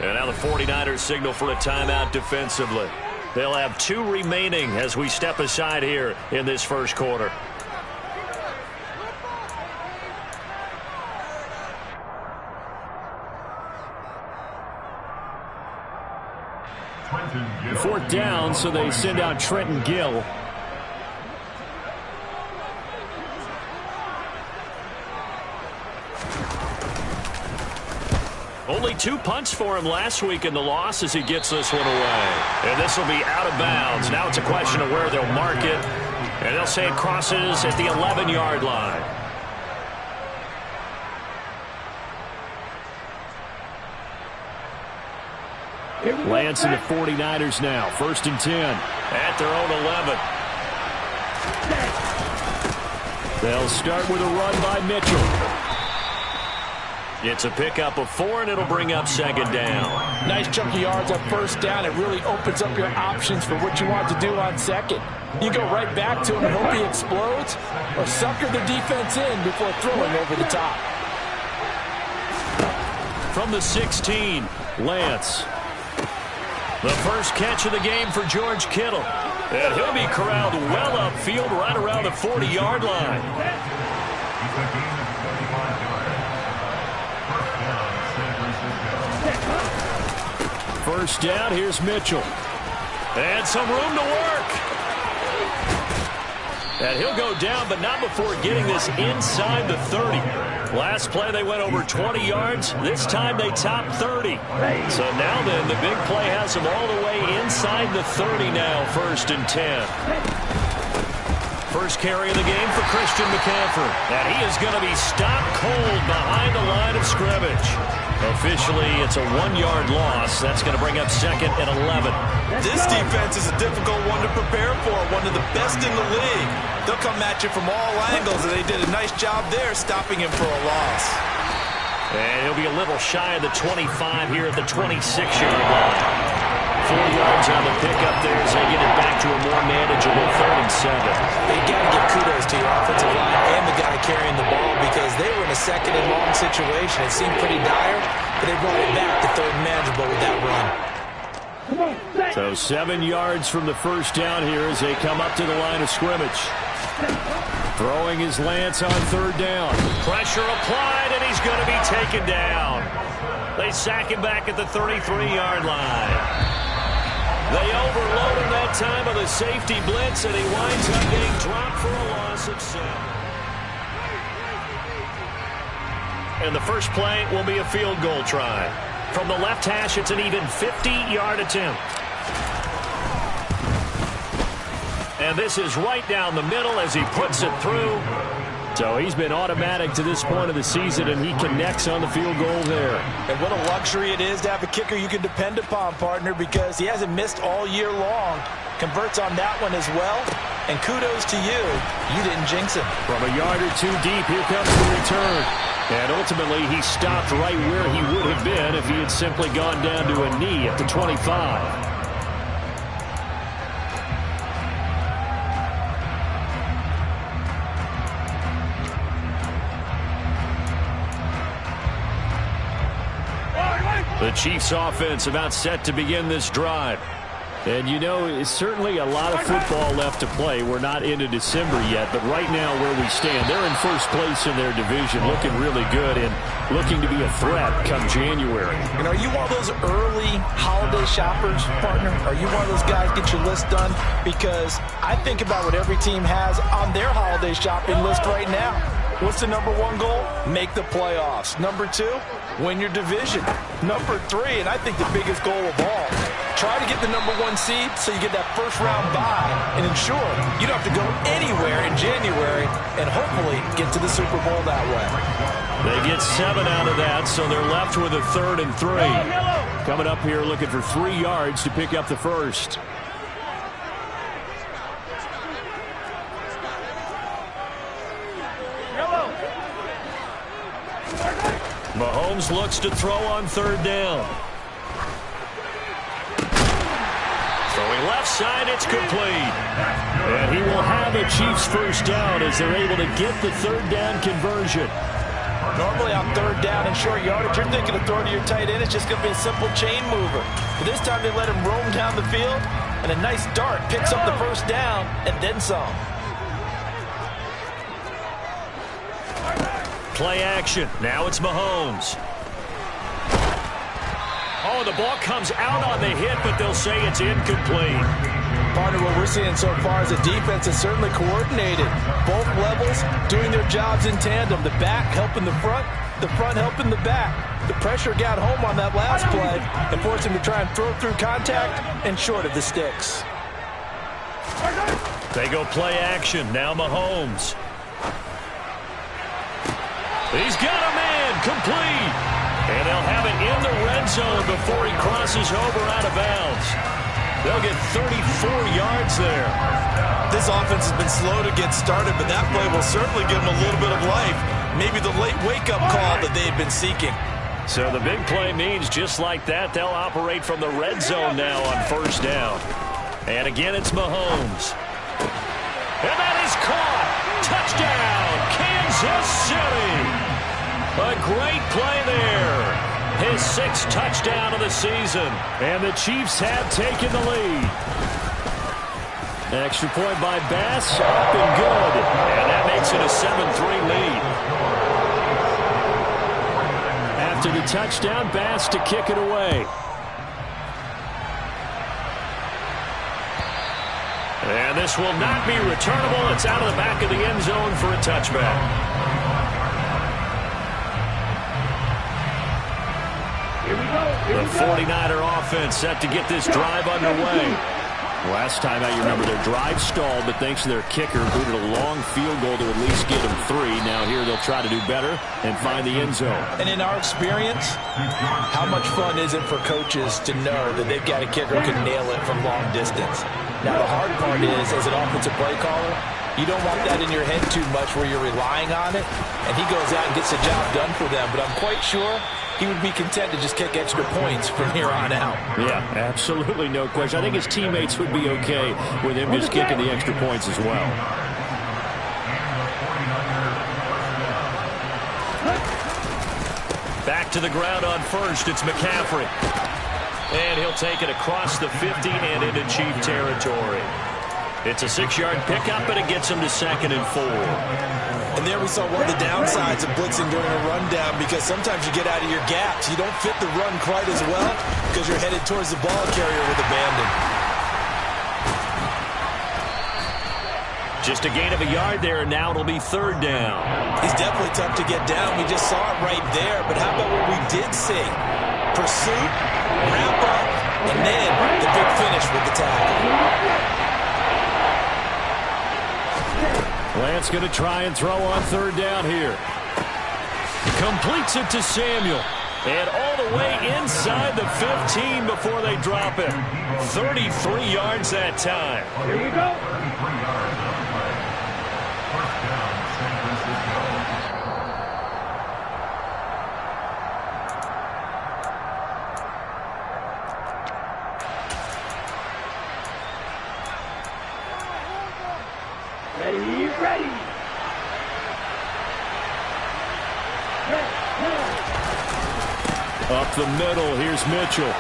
And now the 49ers signal for a timeout defensively. They'll have 2 remaining as we step aside here in this first quarter. Fourth down, so they send out Trenton Gill. Only 2 punts for him last week in the loss as he gets this one away. And this will be out of bounds. Now it's a question of where they'll mark it. And they'll say it crosses at the 11-yard line. Lance and the 49ers now. 1st and 10. At their own 11. They'll start with a run by Mitchell. It's a pickup of 4, and it'll bring up 2nd down. Nice chunk of yards on 1st down. It really opens up your options for what you want to do on 2nd. You go right back to him and hope he explodes, or sucker the defense in before throwing over the top. From the 16, Lance. The first catch of the game for George Kittle. And he'll be corralled well upfield right around the 40-yard line. First down, here's Mitchell. And some room to work. And he'll go down, but not before getting this inside the 30. Last play, they went over 20 yards. This time, they topped 30. So now then, the big play has them all the way inside the 30 now, 1st and 10. First carry of the game for Christian McCaffrey. And he is going to be stopped cold behind the line of scrimmage. Officially, it's a 1-yard loss. That's going to bring up 2nd and 11. This defense is a difficult one to prepare for, one of the best in the league. They'll come at you from all angles, and they did a nice job there stopping him for a loss. And he'll be a little shy of the 25 here at the 26-yard line. 4 yards on the pickup there as they get it back to a more manageable 3rd and 7. They got to give kudos to your offensive line and the guy carrying the ball because they were in a 2nd and long situation. It seemed pretty dire, but they brought it back to 3rd and manageable with that run. So 7 yards from the first down here as they come up to the line of scrimmage. Throwing his Lance on 3rd down. Pressure applied, and he's going to be taken down. They sack him back at the 33-yard line. They overload him that time with a safety blitz, and he winds up getting dropped for a loss of 7. And the first play will be a field goal try. From the left hash, it's an even 50-yard attempt. And this is right down the middle as he puts it through. So he's been automatic to this point of the season, and he connects on the field goal there. And what a luxury it is to have a kicker you can depend upon, partner, because he hasn't missed all year long. Converts on that one as well. And kudos to you. You didn't jinx him. From a yard or 2 deep, here comes the return. And ultimately, he stopped right where he would have been if he had simply gone down to a knee at the 25. The Chiefs offense about set to begin this drive. And you know, it's certainly a lot of football left to play. We're not into December yet, but right now where we stand, they're in first place in their division, looking really good and looking to be a threat come January. And are you one of those early holiday shoppers, partner? Are you one of those guys get your list done? Because I think about what every team has on their holiday shopping list right now. What's the number 1 goal? Make the playoffs. Number 2, win your division. Number 3, and I think the biggest goal of all, try to get the number 1 seed so you get that first round bye and ensure you don't have to go anywhere in January and hopefully get to the Super Bowl that way. They get 7 out of that, so they're left with a 3rd and 3. Coming up here looking for 3 yards to pick up the first. Mahomes looks to throw on 3rd down. Throwing left side, it's complete. And he will have the Chiefs first down as they're able to get the 3rd down conversion. Normally on third down and short yardage, you're thinking of throwing to your tight end. It's just going to be a simple chain mover. But this time they let him roam down the field, and a nice dart picks up the first down and then some. Play action. Now it's Mahomes. Oh, the ball comes out on the hit, but they'll say it's incomplete. Partner, what we're seeing so far is the defense is certainly coordinated. Both levels doing their jobs in tandem. The back helping the front helping the back. The pressure got home on that last play and forced him to try and throw through contact and short of the sticks. They go play action. Now Mahomes. He's got a man complete. And they'll have it in the red zone before he crosses over out of bounds. They'll get 34 yards there. This offense has been slow to get started, but that play will certainly give them a little bit of life. Maybe the late wake-up call that they've been seeking. So the big play means just like that, they'll operate from the red zone now on first down. And again, it's Mahomes. And that is caught. Touchdown, Kansas City. A great play there. His 6th touchdown of the season. And the Chiefs have taken the lead. Extra point by Bass, up and good. And that makes it a 7-3 lead. After the touchdown, Bass to kick it away. And this will not be returnable. It's out of the back of the end zone for a touchback. The 49er offense set to get this drive underway. Last time out, you remember their drive stalled, but thanks to their kicker, booted a long field goal to at least get them 3. Now here they'll try to do better and find the end zone. And in our experience, how much fun is it for coaches to know that they've got a kicker who can nail it from long distance? Now the hard part is, as an offensive play caller, you don't want that in your head too much where you're relying on it, and he goes out and gets the job done for them. But I'm quite sure he would be content to just kick extra points from here on out. Yeah, absolutely no question. I think his teammates would be okay with him just kicking the extra points as well. Back to the ground on first. It's McCaffrey. And he'll take it across the 50 and into Chief territory. It's a 6-yard pickup, but it gets him to 2nd and 4. And there we saw one of the downsides of blitzing during a rundown, because sometimes you get out of your gaps. You don't fit the run quite as well because you're headed towards the ball carrier with abandon. Just a gain of a yard there, and now it'll be 3rd down. He's definitely tough to get down. We just saw it right there. But how about what we did see? Pursuit, wrap up, and then the big finish with the tackle. Lance going to try and throw on 3rd down here. Completes it to Samuel. And all the way inside the 15 before they drop it. 33 yards that time. Here we go. Ready. Up the middle, here's Mitchell.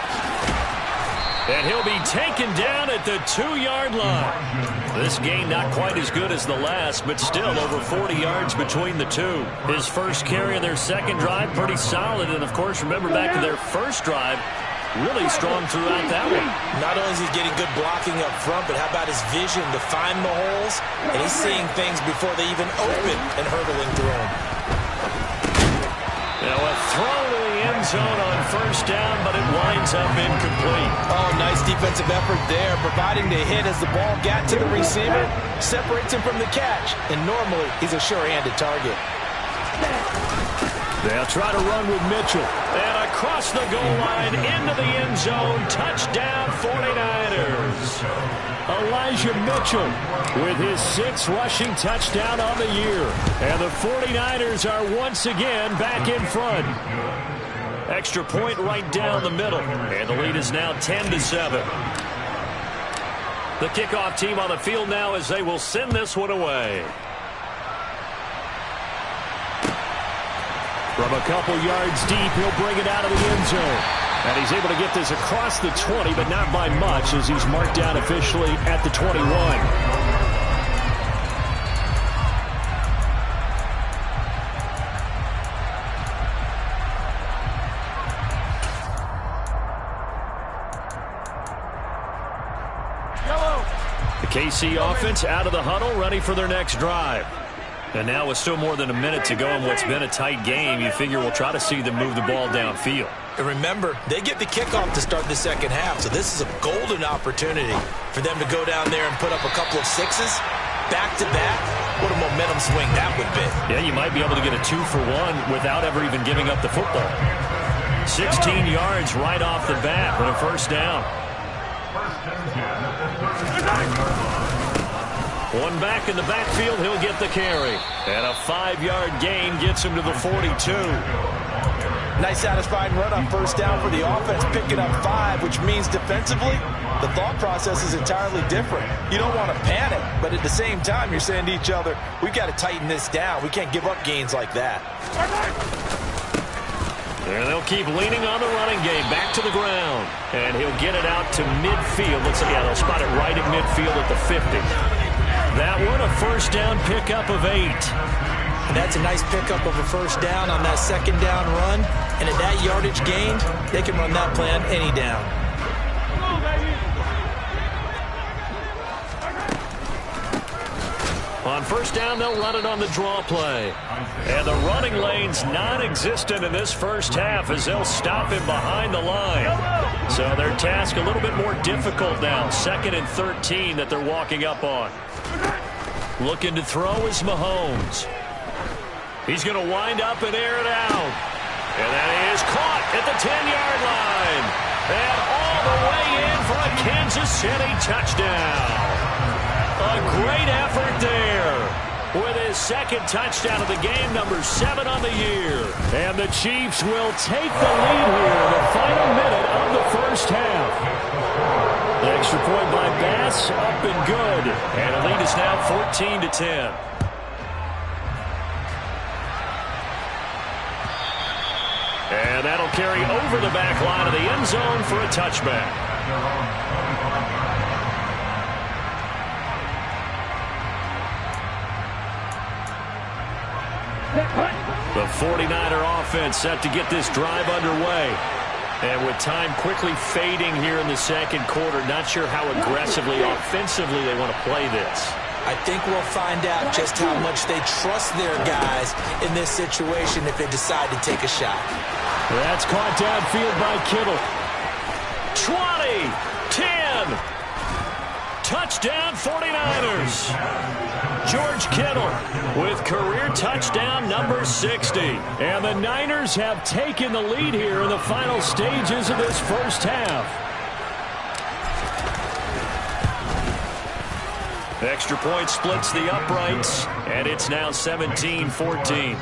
And he'll be taken down at the 2-yard line. This gain not quite as good as the last, but still over 40 yards between the two. His first carry of their second drive, pretty solid. And, of course, remember back to their first drive, really strong throughout that one. Not only is he getting good blocking up front, but how about his vision to find the holes? And he's seeing things before they even open and hurdling through them. Now a throw to the end zone on first down, but it winds up incomplete. Oh, nice defensive effort there, providing the hit as the ball got to the receiver, separates him from the catch, and normally he's a sure-handed target. They'll try to run with Mitchell. And across the goal line into the end zone. Touchdown 49ers. Elijah Mitchell with his 6th rushing touchdown on the year. And the 49ers are once again back in front. Extra point right down the middle. And the lead is now 10-7. The kickoff team on the field now as they will send this one away. From a couple yards deep, he'll bring it out of the end zone. And he's able to get this across the 20, but not by much, as he's marked down officially at the 21. The KC offense out of the huddle, ready for their next drive. And now with still more than a minute to go in what's been a tight game, you figure we'll try to see them move the ball downfield. And remember, they get the kickoff to start the second half, so this is a golden opportunity for them to go down there and put up a couple of sixes back-to-back. What a momentum swing that would be. Yeah, you might be able to get a 2-for-1 without ever even giving up the football. 16 yards right off the bat, but a first down. One back in the backfield, he'll get the carry. And a 5-yard gain gets him to the 42. Nice satisfying run on first down for the offense, picking up 5, which means defensively, the thought process is entirely different. You don't want to panic, but at the same time, you're saying to each other, we've got to tighten this down. We can't give up gains like that. And they'll keep leaning on the running game, back to the ground. And he'll get it out to midfield. Looks like, yeah, they'll spot it right at midfield at the 50. That one, a first down pickup of 8. And that's a nice pickup of a first down on that second down run. And at that yardage gained, they can run that play on any down. On first down, they'll run it on the draw play. And the running lane's non-existent in this first half as they'll stop him behind the line. So their task a little bit more difficult now. 2nd and 13 that they're walking up on. Looking to throw is Mahomes. He's going to wind up and air it out. And that is caught at the 10-yard line. And all the way in for a Kansas City touchdown. A great effort there with his second touchdown of the game, number 7 on the year. And the Chiefs will take the lead here in the final minute of the first half. The extra point by Bass, up and good. And the lead is now 14-10. And that'll carry over the back line of the end zone for a touchback. The 49er offense set to get this drive underway. And with time quickly fading here in the second quarter, not sure how aggressively, offensively they want to play this. I think we'll find out just how much they trust their guys in this situation if they decide to take a shot. That's caught downfield by Kittle. 20, 10. Touchdown 49ers. George Kittle with career touchdown number 60. And the Niners have taken the lead here in the final stages of this first half. Extra point splits the uprights, and it's now 17-14.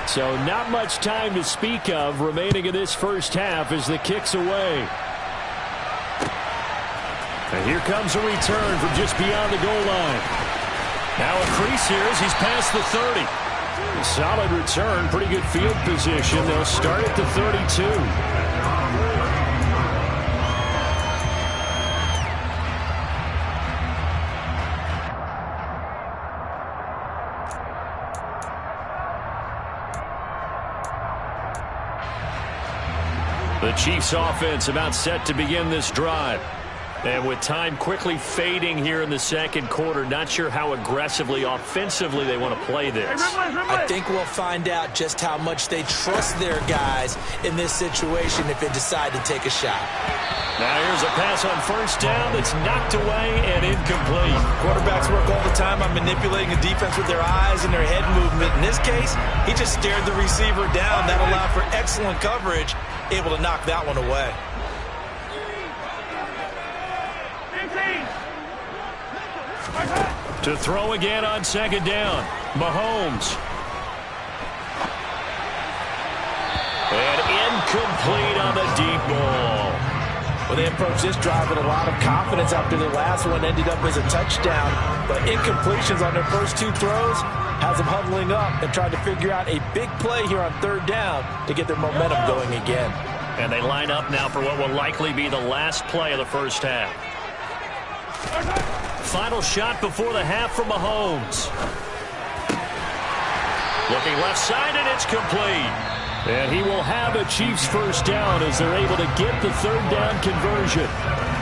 So not much time to speak of remaining in this first half as the kick's away. And here comes a return from just beyond the goal line. Now a crease here as he's past the 30. Solid return, pretty good field position. They'll start at the 32. The Chiefs offense about set to begin this drive. And with time quickly fading here in the second quarter, not sure how aggressively, offensively they want to play this. I think we'll find out just how much they trust their guys in this situation if they decide to take a shot. Now here's a pass on first down that's knocked away and incomplete. Quarterbacks work all the time on manipulating the defense with their eyes and their head movement. In this case, he just stared the receiver down. That allowed for excellent coverage, able to knock that one away. To throw again on second down, Mahomes. And incomplete on the deep ball. Well, they approached this drive with a lot of confidence after their last one ended up as a touchdown. But incompletions on their first 2 throws has them huddling up and trying to figure out a big play here on 3rd down to get their momentum going again. And they line up now for what will likely be the last play of the first half. Final shot before the half from Mahomes. Looking left side, and it's complete. And he will have a Chiefs first down as they're able to get the 3rd down conversion.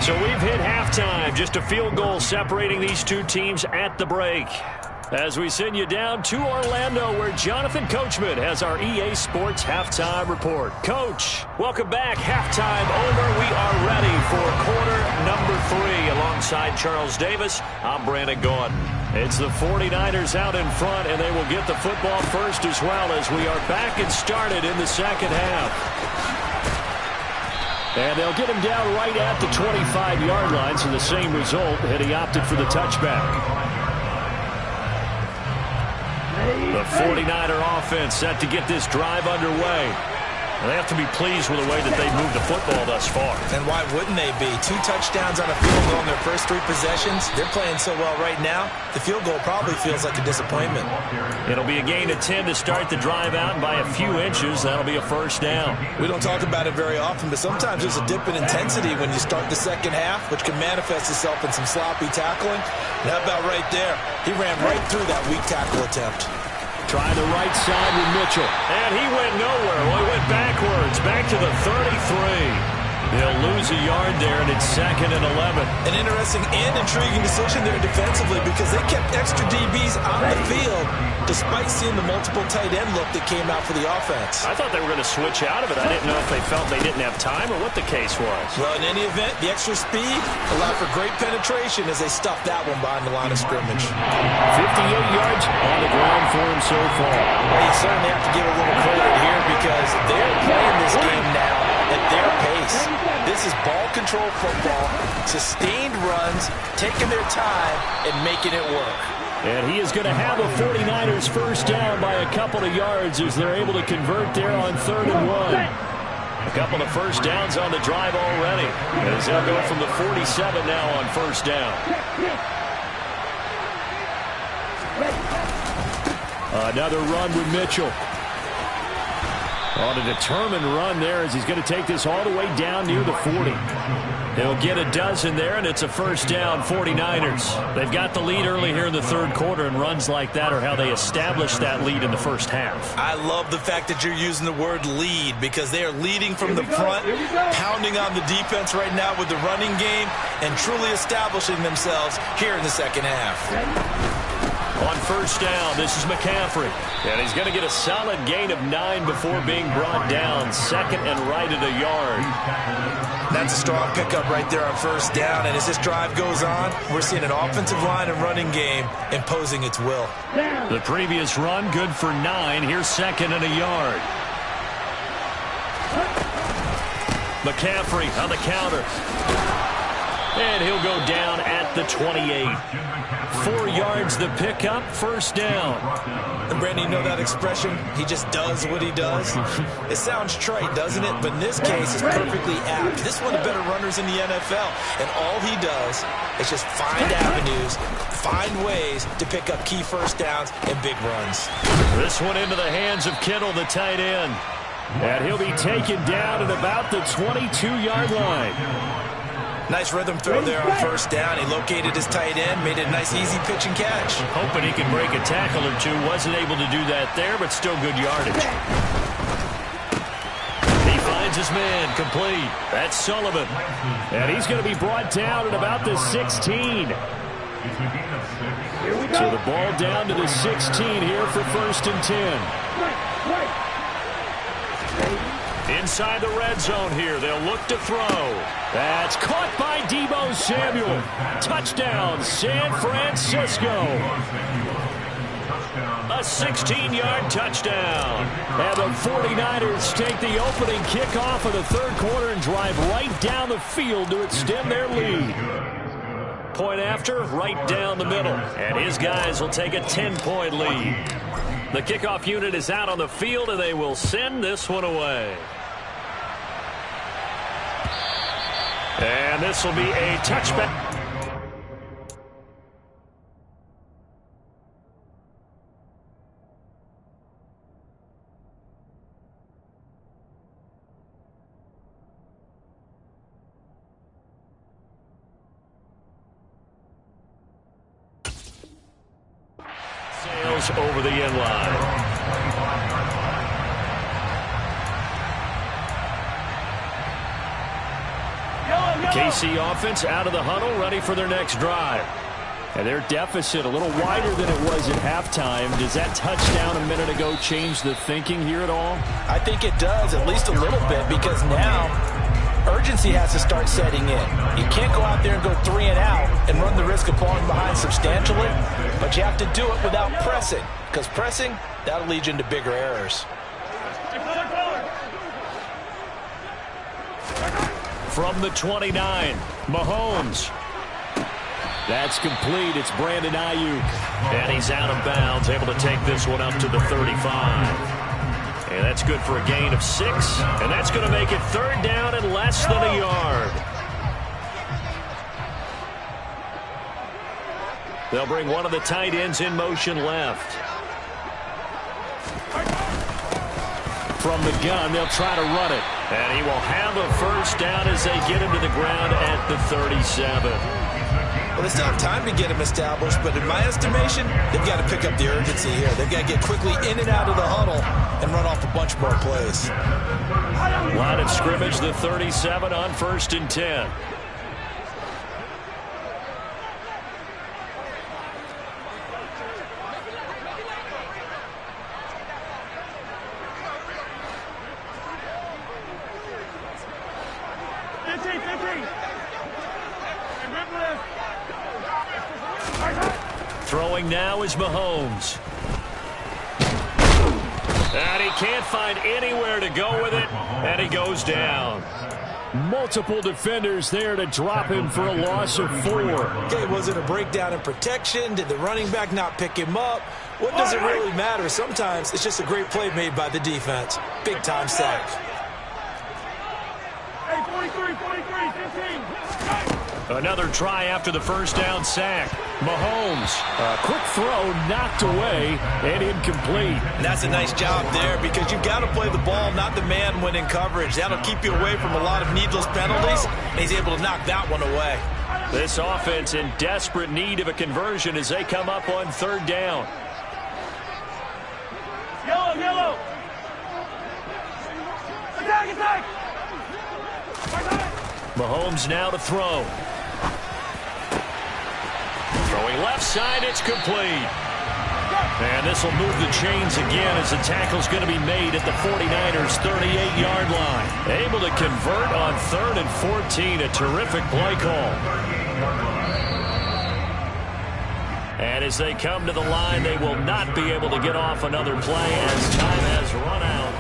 So we've hit halftime. Just a field goal separating these two teams at the break. As we send you down to Orlando, where Jonathan Coachman has our EA Sports Halftime Report. Coach, welcome back. Halftime over. We are ready for quarter number 3. Alongside Charles Davis, I'm Brandon Gaudin. It's the 49ers out in front, and they will get the football first as well as we are back and started in the second half. And they'll get him down right at the 25-yard line, so the same result, and he opted for the touchback. The 49er offense set to get this drive underway. They have to be pleased with the way that they've moved the football thus far. And why wouldn't they be? 2 touchdowns on a field goal in their first 3 possessions. They're playing so well right now, the field goal probably feels like a disappointment. It'll be a gain of 10 to start the drive out, and by a few inches, that'll be a first down. We don't talk about it very often, but sometimes there's a dip in intensity when you start the second half, which can manifest itself in some sloppy tackling. And how about right there? He ran right through that weak tackle attempt. Try the right side with Mitchell. And he went nowhere. Well, he went backwards, back to the 33. They'll lose a yard there, and it's 2nd and 11. An interesting and intriguing decision there defensively because they kept extra DBs on the field despite seeing the multiple tight end look that came out for the offense. I thought they were going to switch out of it. I didn't know if they felt they didn't have time or what the case was. Well, in any event, the extra speed allowed for great penetration as they stuffed that one behind the line of scrimmage. 58 yards on the ground for him so far. Well, you certainly have to give a little credit here because they're playing this game now at their pace. This is ball control football, sustained runs, taking their time and making it work. And he is going to have a 49ers first down by a couple of yards as they're able to convert there on 3rd and 1. A couple of first downs on the drive already. As they'll go from the 47 now on first down. Another run with Mitchell. On a determined run there as he's going to take this all the way down near the 40. They'll get a dozen there, and it's a first down, 49ers. They've got the lead early here in the 3rd quarter, and runs like that are how they establish that lead in the first half. I love the fact that you're using the word lead because they are leading from the front, pounding on the defense right now with the running game, and truly establishing themselves here in the second half. On first down, this is McCaffrey. And he's going to get a solid gain of 9 before being brought down. 2nd and right at a yard. That's a strong pickup right there on first down. And as this drive goes on, we're seeing an offensive line and running game imposing its will. The previous run, good for 9. Here's 2nd and a yard. McCaffrey on the counter. And he'll go down at the 28. 4 yards the pickup, first down. And Brandon, you know that expression? He just does what he does. It sounds trite, doesn't it? But in this case, it's perfectly apt. This is one of the better runners in the NFL. And all he does is just find avenues, find ways to pick up key first downs and big runs. This one into the hands of Kittle, the tight end. And he'll be taken down at about the 22-yard line. Nice rhythm throw there on first down. He located his tight end, made it a nice easy pitch and catch. Hoping he can break a tackle or two. Wasn't able to do that there, but still good yardage. He finds his man, complete. That's Sullivan. And he's going to be brought down at about the 16. So the ball down to the 16 here for 1st and 10. Inside the red zone here, they'll look to throw. That's caught by Deebo Samuel. Touchdown, San Francisco. A 16-yard touchdown. And the 49ers take the opening kickoff of the 3rd quarter and drive right down the field to extend their lead. Point after, right down the middle. And his guys will take a 10-point lead. The kickoff unit is out on the field, and they will send this one away. And this will be a touchback. Sails over the end line. KC offense out of the huddle, ready for their next drive. And their deficit a little wider than it was at halftime. Does that touchdown a minute ago change the thinking here at all? I think it does, at least a little bit, because now urgency has to start setting in. You can't go out there and go 3 and out and run the risk of falling behind substantially, but you have to do it without pressing, because pressing, that'll lead you into bigger errors. From the 29, Mahomes. That's complete. It's Brandon Ayuk. And he's out of bounds, able to take this one up to the 35. And that's good for a gain of 6. And that's going to make it 3rd down and less than a yard. They'll bring one of the tight ends in motion left. From the gun, they'll try to run it. And he will have a 1st down as they get him to the ground at the 37. Well, they still have time to get him established, but in my estimation, they've got to pick up the urgency here. They've got to get quickly in and out of the huddle and run off a bunch more plays. Line of scrimmage, the 37 on 1st and 10. Throwing now is Mahomes. And he can't find anywhere to go with it, and he goes down. Multiple defenders there to drop him for a loss of 4. Okay, was it a breakdown in protection? Did the running back not pick him up? What does it really matter? Sometimes it's just a great play made by the defense. Big time sack. Hey, 43, 15. Another try after the 1st down sack. Mahomes, a quick throw knocked away and incomplete. And that's a nice job there because you've got to play the ball, not the man when in coverage. That'll keep you away from a lot of needless penalties, and he's able to knock that one away. This offense in desperate need of a conversion as they come up on 3rd down. Yellow. Attack. Mahomes now to throw. Throwing left side, it's complete. And this will move the chains again as the tackle's going to be made at the 49ers' 38-yard line. Able to convert on 3rd and 14, a terrific play call. And as they come to the line, they will not be able to get off another play as time has run out.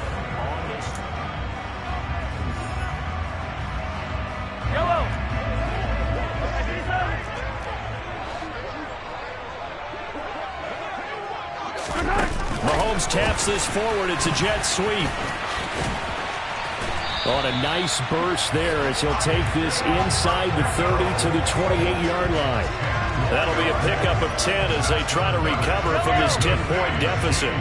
Mahomes taps this forward. It's a jet sweep. On a nice burst there as he'll take this inside the 30 to the 28-yard line. That'll be a pickup of 10 as they try to recover from this 10-point deficit.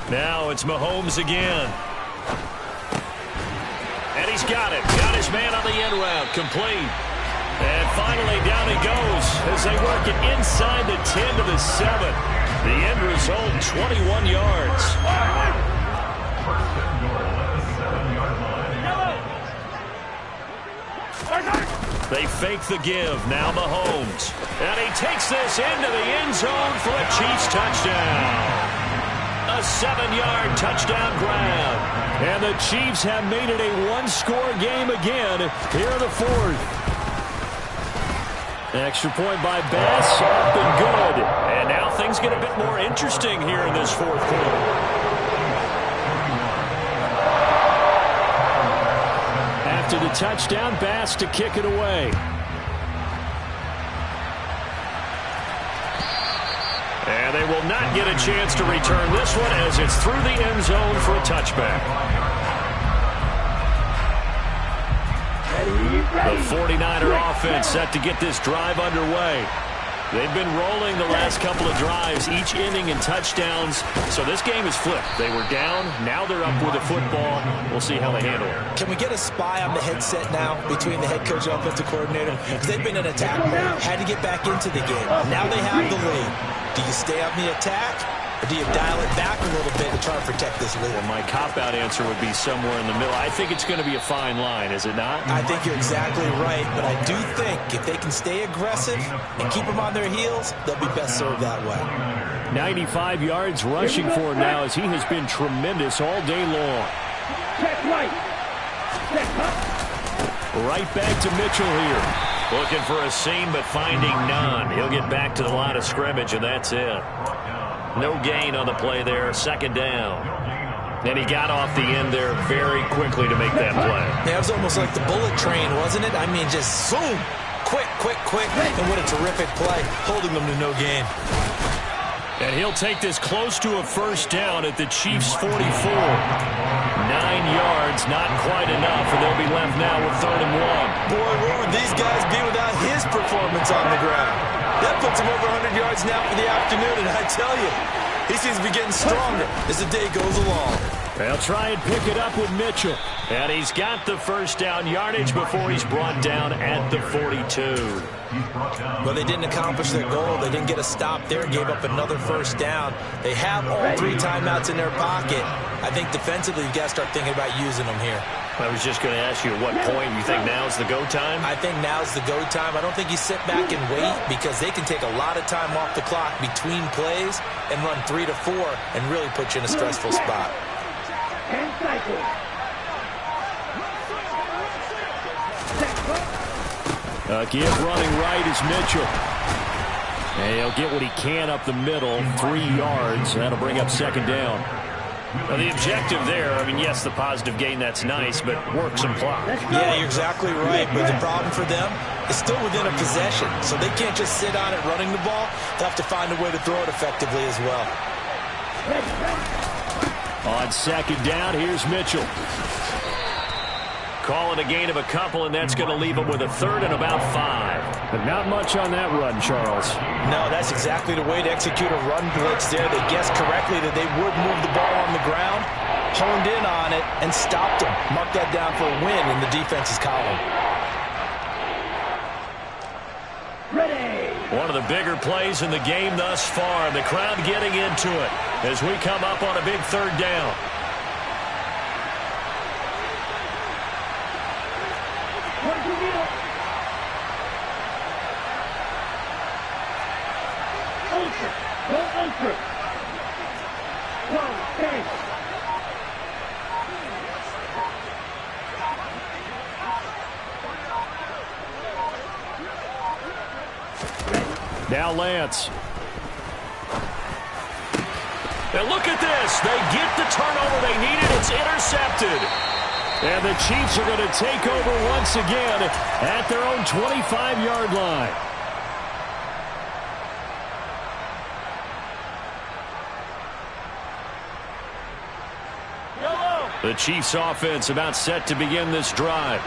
Now it's Mahomes again. And he's got it. Got his man on the end route. Complete. And finally down he goes as they work it inside the 10 to the 7. The end result, 21 yards. They fake the give. Now Mahomes. And he takes this into the end zone for a Chiefs touchdown. A 7-yard touchdown grab. And the Chiefs have made it a one-score game again here in the 4th. Extra point by Bass, up and good. And now things get a bit more interesting here in this 4th quarter. After the touchdown, Bass to kick it away. And they will not get a chance to return this one as it's through the end zone for a touchback. The 49er offense set to get this drive underway. They've been rolling the last couple of drives, each inning in touchdowns. So this game is flipped. They were down. Now they're up with the football. We'll see how they handle it. Can we get a spy on the headset now between the head coach and offensive coordinator? Because they've been in attack mode, had to get back into the game. Now they have the lead. Do you stay on the attack, or do you dial it back a little bit to try and protect this lead? Well, my cop-out answer would be somewhere in the middle. I think it's going to be a fine line, is it not? I think you're exactly right, but I do think if they can stay aggressive and keep them on their heels, they'll be best served that way. 95 yards rushing for him now as he has been tremendous all day long. Check right. Check up. Right back to Mitchell here. Looking for a seam, but finding none. He'll get back to the line of scrimmage, and that's it. No gain on the play there. Second down. And he got off the end there very quickly to make that play. Yeah, it was almost like the bullet train, wasn't it? I mean, just zoom. Quick, quick, quick. And what a terrific play, holding them to no gain. And he'll take this close to a first down at the Chiefs' 44. 9 yards, not quite enough, and they'll be left now with 3rd and 1. Boy, where would these guys be without his performance on the ground? That puts him over 100 yards now for the afternoon, and I tell you, he seems to be getting stronger as the day goes along. They'll try and pick it up with Mitchell. And he's got the first down yardage before he's brought down at the 42. Well, they didn't accomplish their goal. They didn't get a stop there and gave up another first down. They have all 3 timeouts in their pocket. I think defensively you've got to start thinking about using them here. I was just going to ask you at what point you think now's the go time? I think now's the go time. I don't think you sit back and wait because they can take a lot of time off the clock between plays and run 3 to 4 and really put you in a stressful spot. Give running right is Mitchell. And he'll get what he can up the middle, 3 yards. That'll bring up 2nd down. Well, the objective there, I mean, yes, the positive gain, that's nice, but work some clock. Yeah, you're exactly right, but the problem for them is still within a possession, so they can't just sit on it running the ball. They'll have to find a way to throw it effectively as well. On 2nd down, here's Mitchell. Call it a gain of a couple, and that's going to leave him with a 3rd and about 5. But not much on that run, Charles. No, that's exactly the way to execute a run blitz there. They guessed correctly that they would move the ball on the ground, honed in on it, and stopped them. Mark that down for a win in the defense's column. Ready. One of the bigger plays in the game thus far. The crowd getting into it as we come up on a big 3rd down. Now Lance. And look at this. They get the turnover they needed. It's intercepted. And the Chiefs are going to take over once again at their own 25-yard line. The Chiefs offense about set to begin this drive.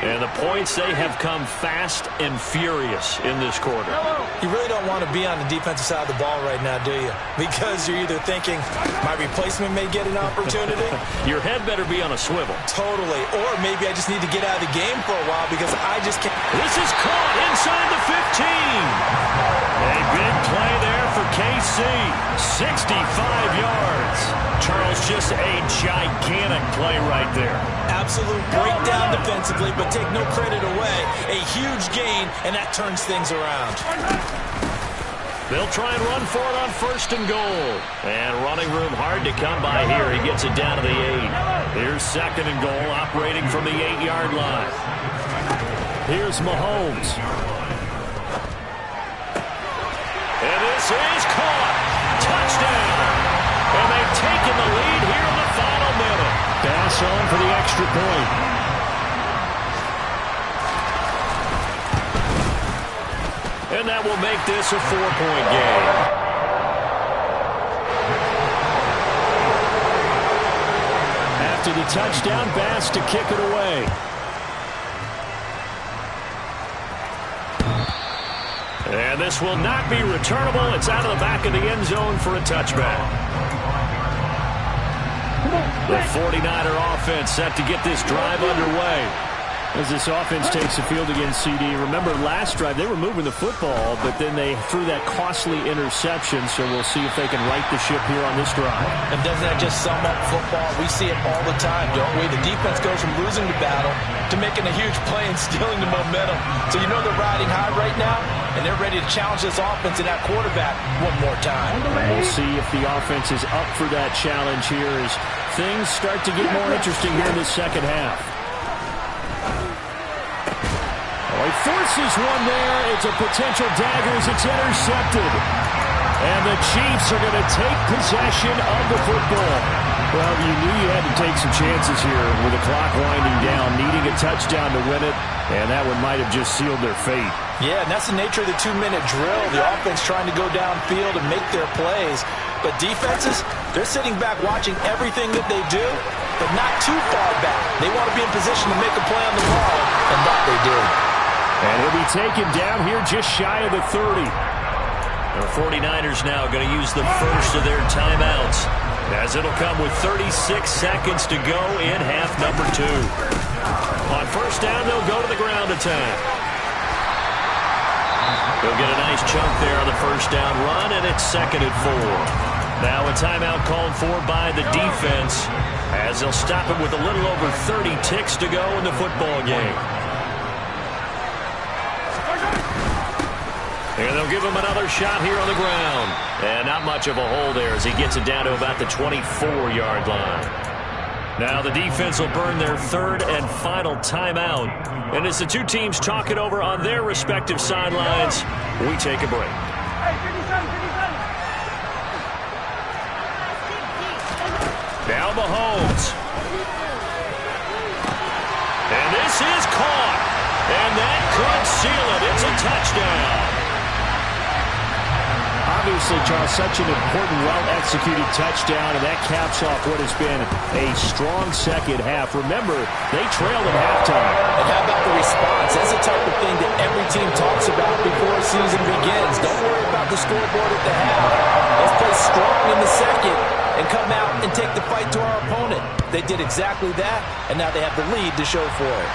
And the points, they have come fast and furious in this quarter. You really don't want to be on the defensive side of the ball right now, do you? Because you're either thinking, my replacement may get an opportunity. Your head better be on a swivel. Totally. Or maybe I just need to get out of the game for a while because I just can't. This is caught inside the 15. A big play there for KC. 65 yards. Charles, just a gigantic play right there. Absolute breakdown defensively, but take no credit away. A huge gain, and that turns things around. They'll try and run for it on 1st and goal. And running room hard to come by here. He gets it down to the 8. Here's 2nd and goal, operating from the 8-yard line. Here's Mahomes. And this is caught. Touchdown. And they've taken the lead here in the final minute. Pass on for the extra point. And that will make this a 4-point game. to the touchdown pass to kick it away. And this will not be returnable. It's out of the back of the end zone for a touchback. The 49er offense set to get this drive underway. As this offense takes the field against CD, remember last drive they were moving the football, but then they threw that costly interception, so we'll see if they can right the ship here on this drive. And doesn't that just sum up football? We see it all the time, don't we? The defense goes from losing the battle to making a huge play and stealing the momentum. So you know they're riding high right now, and they're ready to challenge this offense and that quarterback one more time. We'll see if the offense is up for that challenge here as things start to get more interesting here in the second half. He forces one there. It's a potential dagger as it's intercepted. And the Chiefs are going to take possession of the football. Well, you knew you had to take some chances here with the clock winding down, needing a touchdown to win it, and that one might have just sealed their fate. Yeah, and that's the nature of the 2-minute drill. The offense trying to go downfield and make their plays. But defenses, they're sitting back watching everything that they do, but not too far back. They want to be in position to make a play on the ball, and that they did. And he'll be taken down here just shy of the 30. The 49ers now going to use the first of their timeouts, as it'll come with 36 seconds to go in half number 2. On first down, they'll go to the ground attack. They'll get a nice chunk there on the first down run, and it's 2nd and 4. Now a timeout called for by the defense, as they'll stop it with a little over 30 ticks to go in the football game. And they'll give him another shot here on the ground. And not much of a hole there as he gets it down to about the 24-yard line. Now the defense will burn their 3rd and final timeout. And as the two teams talk it over on their respective sidelines, we take a break. Now Mahomes. And this is caught. And that could seal it. It's a touchdown. Obviously, Charles, such an important, well-executed touchdown, and that caps off what has been a strong second half. Remember, they trailed at halftime. And how about the response? That's the type of thing that every team talks about before a season begins. Don't worry about the scoreboard at the half. Let's play strong in the second and come out and take the fight to our opponent. They did exactly that, and now they have the lead to show for it.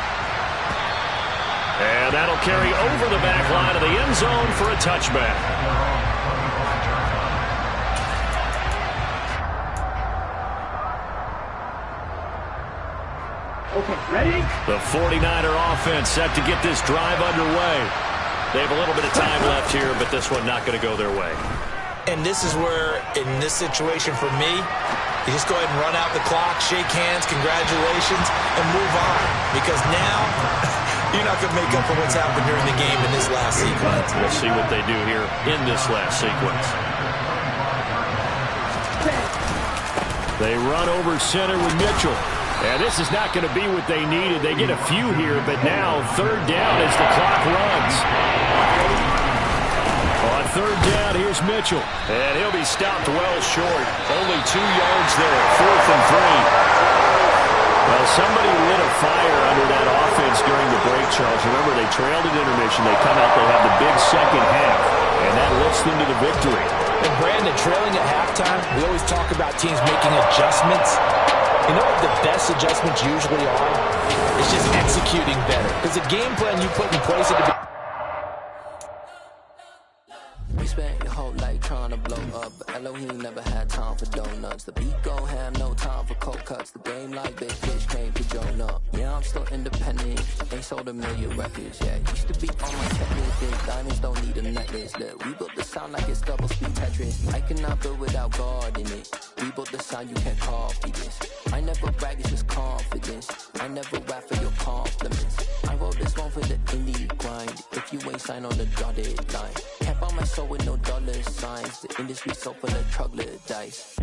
And that'll carry over the back line of the end zone for a touchback. Okay, ready? The 49er offense set to get this drive underway. They have a little bit of time left here, but this one not going to go their way. And this is where, in this situation for me, you just go ahead and run out the clock, shake hands, congratulations, and move on. Because now, you're not going to make up for what's happened during the game in this last sequence. We'll see what they do here in this last sequence. They run over center with Mitchell. And this is not going to be what they needed. They get a few here, but now 3rd down as the clock runs. On 3rd down, here's Mitchell. And he'll be stopped well short. Only 2 yards there, 4th and 3. Well, somebody lit a fire under that offense during the break, Charles. Remember, they trailed at intermission. They come out, they have the big second half, and that lifts them to the victory. And Brandon, trailing at halftime, we always talk about teams making adjustments. You know what the best adjustments usually are? It's just executing better. Because the game plan you put in place at the beginning. We spent your whole life trying to blow up, but Elohim never had time for donuts. The beat gon' have no time for cold cuts. The game like big fish came to Jonah. Yeah, I'm still independent. Ain't sold a million records, yeah. Used to be on my checklist. Big diamonds don't need a necklace. Look, we built the sound like it's double speed Tetris. I cannot build without God in it. We built the sound, you can't copy this. I never brag, it's just confidence. I never rap for your compliments. I wrote this one for the indie grind. If you ain't signed on the dotted line, can't buy my soul with no dollar signs. The industry so full of troglodytes.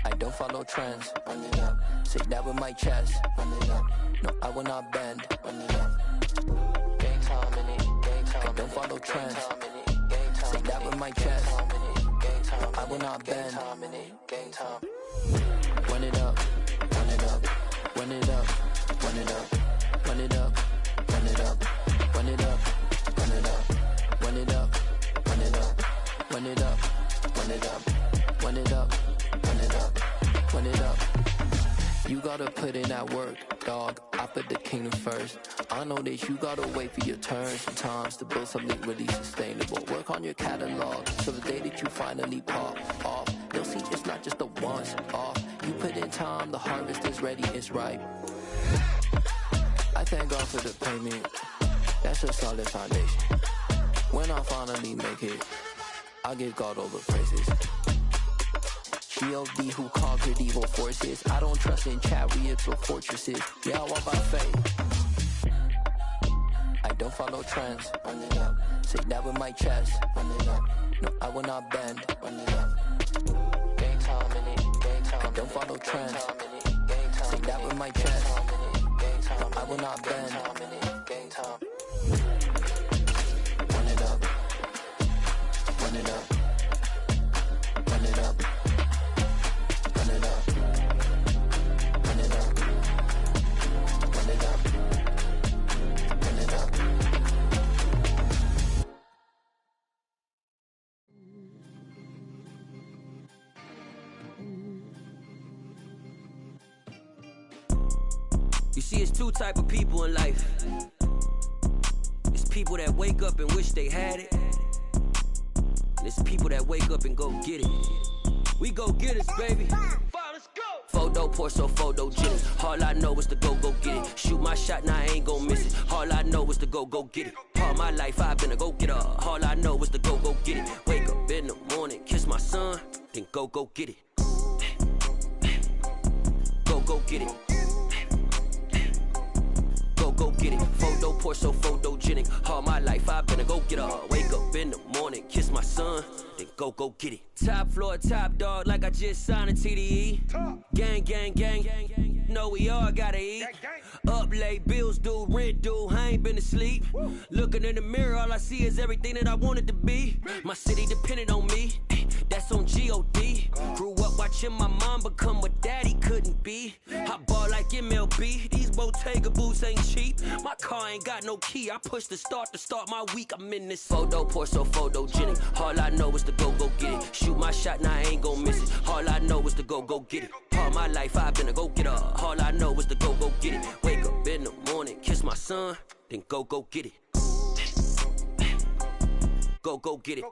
I don't follow trends. Run it up. Say that with my chest. Run it up. No, I will not bend. Run it up. Gang time in it. Gang time. I don't follow trends. Say that with my chest. No, I will not bend. Gang time. Run it up. Run it run it up, run it up, run it up, run it up, run it up, run it up, run it up, run it up, run it up, run it up, run it up, run it up, run it up. You gotta put in that work, dog. I put the kingdom first. I know that you gotta wait for your turn sometimes to build something really sustainable. Work on your catalog, so the day that you finally pop off, you'll see it's not just a once off. You put in time, the harvest is ready, it's ripe. I thank God for the payment, that's a solid foundation. When I finally make it, I give God all the praises. G.O.D. who conquered evil forces. I don't trust in chariots or fortresses. Yeah, I walk by faith. I don't follow trends. Run it up. Say that with my chest. Run it up. No, I will not bend. Run it up. Game time in it. Game time. I don't follow trends. Say that with my chest. No, I will not bend. Game time. Run it up. Run it up. Run it up. You see, it's two type of people in life. It's people that wake up and wish they had it, and it's people that wake up and go get it. We go get it, baby. Let's go. Photo pour so photogenic. All I know is to go get it. Shoot my shot, now I ain't gon' miss it. All I know is to go get it. All my life I've been a go-getter. All I know is to go get it. Wake up in the morning, kiss my son, then go get it. Go get it. Go get it. Photo pour so photogenic. All my life I've been a go-getter. Wake up in the morning, kiss my son, then go get it. Top floor, top dog, like I just signed a TDE. Gang, gang, gang. Know we all gotta eat. Up late, bills due, rent due, I ain't been asleep. Looking in the mirror, all I see is everything that I wanted to be. My city depended on me, that's on G.O.D. Grew up watching my mom become what daddy couldn't be. I ball like MLB, these Bottega boots ain't cheap. My car ain't got no key, I push the start to start my week. I'm in this photo pour so photogenic. All I know is to go get it. Shoot my shot, now I ain't gon' miss it. All I know is to go get it. All my life I've been a go-getter. All I know is to go get it. Wake up in the morning, kiss my son, then go get it. Go get it.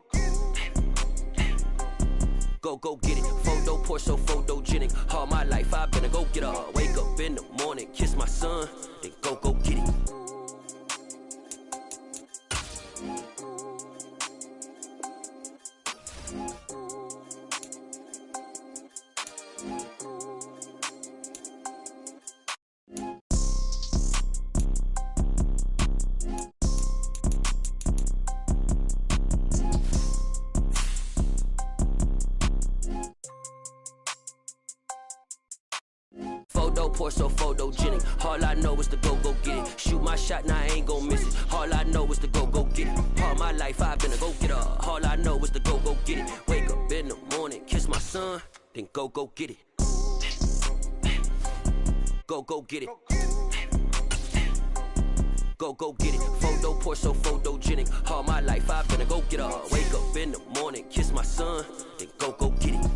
Go get it. Photo pour so photogenic. All my life I've been a go-getter. Wake up in the morning, kiss my son, then go get it. Photo pour so photogenic. All I know is to go get it. Shoot my shot, now I ain't gon' miss it. All I know is to go get it. All my life I've been a go-getter. All I know is to go get it. Wake up in the morning, kiss my son, then go get it. Go get it. Go get it. Photo pour so photogenic. All my life I've been a go-getter. Wake up in the morning, kiss my son, then go get it.